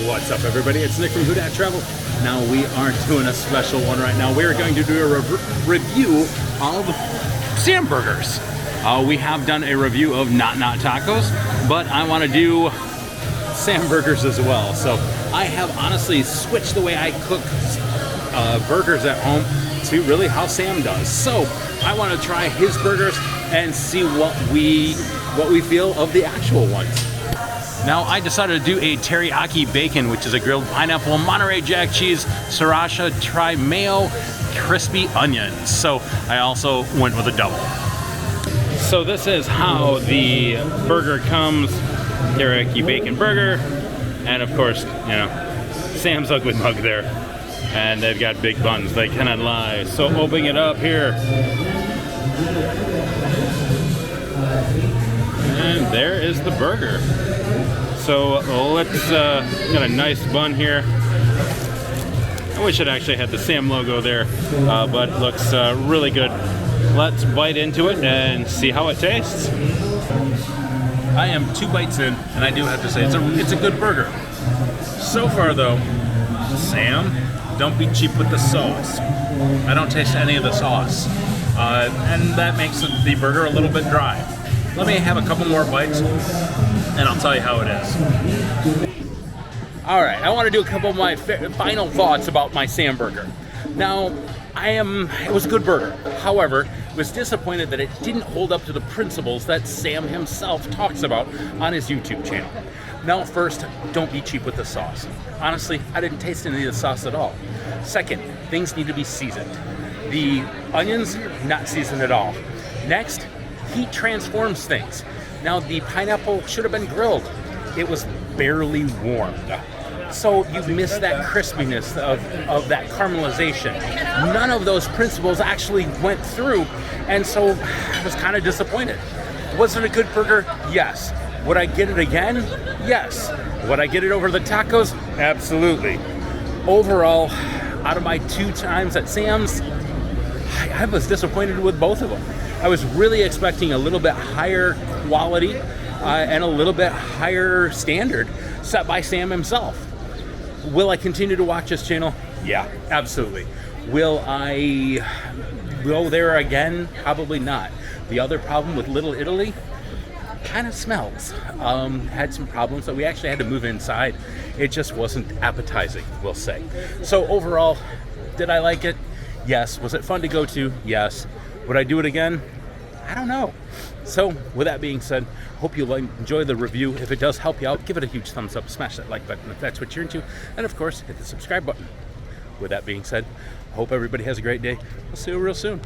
What's up, everybody? It's Nick from Who Dat Travel. Now we are doing a special one right now. We're going to do a review of Samburgers. We have done a review of Not Tacos, but I want to do Samburgers as well. So I have honestly switched the way I cook burgers at home to really how Sam does. So I want to try his burgers and see what we feel of the actual ones. Now, I decided to do a Teriyaki Bacon, which is a grilled pineapple, Monterey Jack cheese, sriracha, tri-mayo, crispy onions. So I also went with a double. So this is how the burger comes. Teriyaki Bacon burger. And of course, you know, Sam's ugly mug there. And they've got big buns, they cannot lie. So opening it up here. And there is the burger. So let's got a nice bun here. I wish it actually had the Sam logo there, but it looks really good. Let's bite into it and see how it tastes. I am 2 bites in, and I do have to say it's a good burger. So far though, Sam, don't be cheap with the sauce. I don't taste any of the sauce, and that makes the burger a little bit dry. Let me have a couple more bites, and I'll tell you how it is. All right, I want to do a couple of my final thoughts about my Samburger. Now, it was a good burger. However, I was disappointed that it didn't hold up to the principles that Sam himself talks about on his YouTube channel. Now, first, don't be cheap with the sauce. Honestly, I didn't taste any of the sauce at all. Second, things need to be seasoned. The onions, not seasoned at all. Next, heat transforms things. Now, the pineapple should have been grilled. It was barely warmed. So you missed that crispiness of that caramelization. None of those principles actually went through, and so I was kind of disappointed. Was it a good burger? Yes. Would I get it again? Yes. Would I get it over the tacos? Absolutely. Overall, out of my 2 times at Sam's, I was disappointed with both of them. I was really expecting a little bit higher quality and a little bit higher standard set by Sam himself. Will I continue to watch his channel? Yeah, absolutely. Will I go there again? Probably not. The other problem with Little Italy, kind of smells. Had some problems that we actually had to move inside. It just wasn't appetizing, we'll say. So overall, did I like it? Yes. Was it fun to go to? Yes. Would I do it again? I don't know. So with that being said, hope you enjoy the review. If it does help you out, give it a huge thumbs up, smash that like button if that's what you're into, and of course, hit the subscribe button. With that being said, I hope everybody has a great day. We'll see you real soon.